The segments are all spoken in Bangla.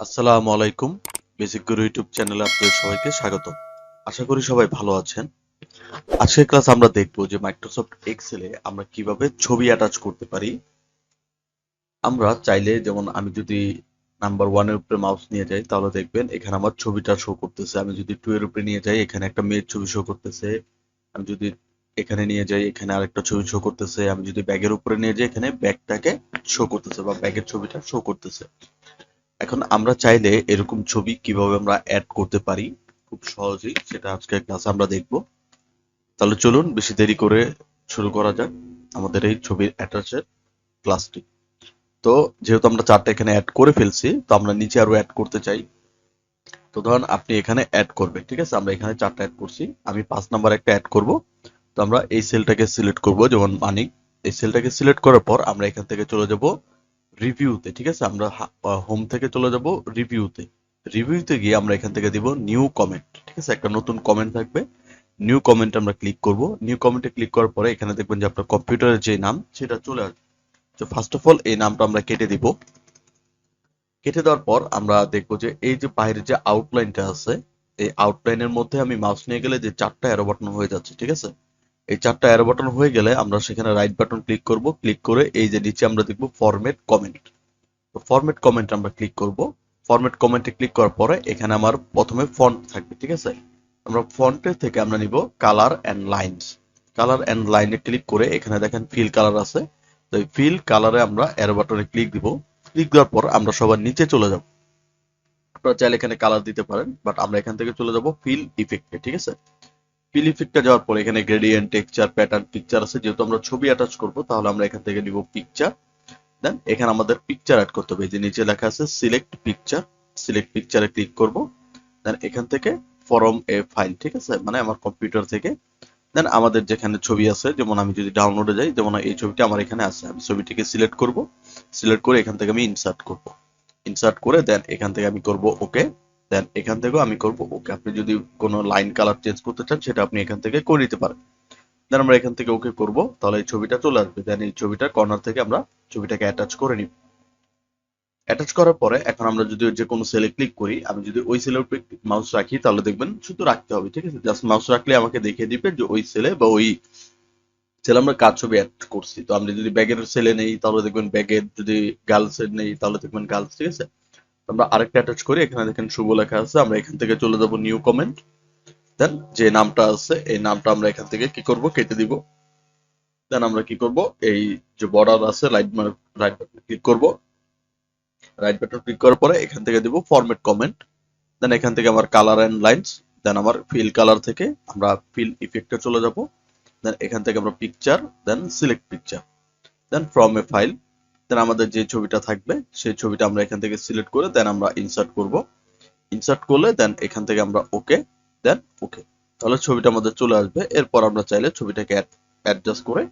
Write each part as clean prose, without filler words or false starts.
আসসালামু আলাইকুম। বেসিক গুরু ইউটিউব চ্যানেলে আপনাদের সবাইকে স্বাগত। আশা করি সবাই ভালো আছেন। আজকের ক্লাস আমরা দেখব যে মাইক্রোসফট এক্সেলে আমরা কিভাবে ছবি অ্যাটাচ করতে পারি। আমরা চাইলে যেমন আমি যদি নাম্বার 1 এর উপরে মাউস নিয়ে যাই তাহলে দেখবেন এখানে আমার ছবিটা শো করতেছে। আমি যদি 2 এর উপরে নিয়ে যাই এখানে একটা মেয়ের ছবি শো করতেছে। আমি যদি এখানে নিয়ে যাই এখানে আরেকটা ছবি শো করতেছে। আমি যদি ব্যাগের উপরে নিয়ে যাই এখানে ব্যাগটাকে শো করতেছে বা ব্যাগের ছবিটা শো করতেছে। এখন আমরা চাইলে এরকম ছবি কিভাবে আমরা অ্যাড করতে পারি খুব সহজেই সেটা আজকের ক্লাসে আমরা দেখব। তাহলে চলুন বেশি দেরি করে শুরু করা যাক আমাদের এই ছবির অ্যাটাচের ক্লাসটি। তো যেহেতু আমরা চারটা এখানে অ্যাড করে ফেলছি তো আমরা নিচে আরো অ্যাড করতে চাই। তো ধরুন আপনি এখানে অ্যাড করবেন, ঠিক আছে? আমরা এখানে চারটা অ্যাড করছি, আমি 5 নাম্বার একটা অ্যাড করব। তো আমরা এই সেলটাকে সিলেক্ট করব, যেমন মানি। এই সেলটাকে সিলেক্ট করার পর আমরা এখান থেকে চলে যাব রিভিউতে, ঠিক আছে? আমরা হোম থেকে চলে যাব রিভিউতে। রিভিউতে গিয়ে আমরা এখান থেকে দিব নিউ কমেন্ট, ঠিক আছে? একটা নতুন কমেন্ট থাকবে, নিউ কমেন্ট আমরা ক্লিক করব। নিউ কমেন্টে ক্লিক করার পরে এখানে দেখবেন যে আপনার কম্পিউটারের যে নাম সেটা চলে আসবে। তো ফার্স্ট অফ অল এই নামটা আমরা কেটে দিব। কেটে দেওয়ার পর আমরা দেখবো যে এই যে বাইরে যে আউটলাইনটা আছে এই আউটলাইনের মধ্যে আমি মাউস নিয়ে গেলে যে চারটা অ্যারো বাটন হয়ে যাচ্ছে, ঠিক আছে? এই চারটা অ্যারো বাটন হয়ে গেলে আমরা সেখানে রাইট বাটন ক্লিক করব। ক্লিক করে এই যে নিচে আমরা দেখব ফরম্যাট কমেন্ট। তো ফরম্যাট কমেন্ট আমরা ক্লিক করব। ফরম্যাট কমেন্টে ক্লিক করার পরে এখানে আমার প্রথমে ফন্ট থাকবে, ঠিক আছে? আমরা ফন্টের থেকে আমরা নিব colour and lines. Colour and লাইনে ক্লিক করে এখানে দেখেন ফিল কালার আছে। তো এই ফিল কালারে আমরা অ্যারো বাটনে ক্লিক দিব। ক্লিক দেওয়ার পর আমরা সবার নিচে চলে যাব। আপনারা চাইলে এখানে কালার দিতে পারেন, বাট আমরা এখান থেকে চলে যাব ফিল ইফেক্টে, ঠিক আছে? ফিল ইফেক্টে যাওয়ার পর এখানে গ্রেডিয়েন্ট, টেক্সচার, প্যাটার্ন, পিকচার আছে। যেহেতু আমরা ছবি অ্যাটাচ করব তাহলে আমরা এখান থেকে নিব পিকচার। দেন এখানে আমাদের পিকচার অ্যাড করতে হবে। এই যে নিচে লেখা আছে সিলেক্ট পিকচার, সিলেক্ট পিকচারে ক্লিক করব। দেন এখান থেকে ফরম এ ফাইল, ঠিক আছে? মানে আমার কম্পিউটার থেকে। দেন আমাদের যেখানে ছবি আছে, যেমন আমি যদি ডাউনলোডে যাই, যেমন এই ছবিটা আমার এখানে আছে, আমি ছবিটিকে সিলেক্ট করব। সিলেক্ট করে এখান থেকে আমি ইনসার্ট করব। ইনসার্ট করে দেন এখান থেকে আমি করব ওকে। দেন এখান থেকেও আমি করব ওকে। আপনি যদি কোনো লাইন কালার চেঞ্জ করতে চান সেটা আপনি এখান থেকে করে নিতে পারেন। দেন আমরা এখান থেকে ওকে করব, তাহলে এই ছবিটা চলে আসবে। দেন এই ছবিটার কর্নার থেকে আমরা ছবিটাকে অ্যাটাচ করে নিব। অ্যাটাচ করার পরে এখন আমরা যদি যে কোনো সেলে ক্লিক করি, আমি যদি ওই সেলের উপরে মাউস রাখি তাহলে দেখবেন শুধু রাখতে হবে, ঠিক আছে? জাস্ট মাউস রাখলে আমাকে দেখিয়ে দিবে যে ওই সেলে বা ওই সেলে আমরা কার ছবি অ্যাড করছি। তো আমরা যদি ব্যাগের সেলে নেই তাহলে দেখবেন ব্যাগের, যদি গার্লস এর নেই তাহলে দেখবেন গার্লস, ঠিক আছে? আমরা আরেকটা অ্যাটাচ করি, এখানে দেখেন শুভ লেখা আছে। আমরা এখান থেকে চলে যাব নিউ কমেন্ট। দেন যে নামটা আছে এই নামটা আমরা এখান থেকে কি করব, কেটে দিব। দেন আমরা কি করব, এই যে বর্ডার আছে রাইট বাটন ক্লিক করব। রাইট বাটন ক্লিক করার পরে এখান থেকে দিব ফরম্যাট কমেন্ট। দেন এখান থেকে আমার কালার এন্ড লাইনস। দেন আমার ফিল কালার থেকে আমরা ফিল ইফেক্টে চলে যাব। দেন এখান থেকে আমরা picture, then select picture, then from a file. Then আমাদের যে ছবিটা থাকবে সেই ছবিটা আমরা এখান থেকে সিলেক্ট করে দেন আমরা ইনসার্ট করব। ইনসার্ট করলে দেন এখান থেকে আমরা ওকে, দেন ওকে। তাহলে ছবিটা আমাদের চলে আসবে। এরপর আমরা চাইলে ছবিটাকে অ্যাডজাস্ট করে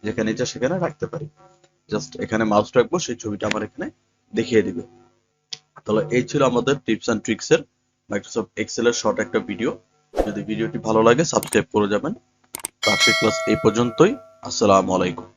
যেখানে ইচ্ছা সেখানে রাখতে পারি। জাস্ট এখানে মাউস রাখবো, সেই ছবিটা আমার এখানে দেখিয়ে দিবে। তাহলে এই ছিল আমাদের টিপস এন্ড ট্রিক্স এর মাইক্রোসফট এক্সেল এর শর্ট একটা ভিডিও। যদি ভিডিওটি ভালো লাগে সাবস্ক্রাইব করে যাবেন। তো আজকের ক্লাস এই পর্যন্তই। আসসালামু আলাইকুম।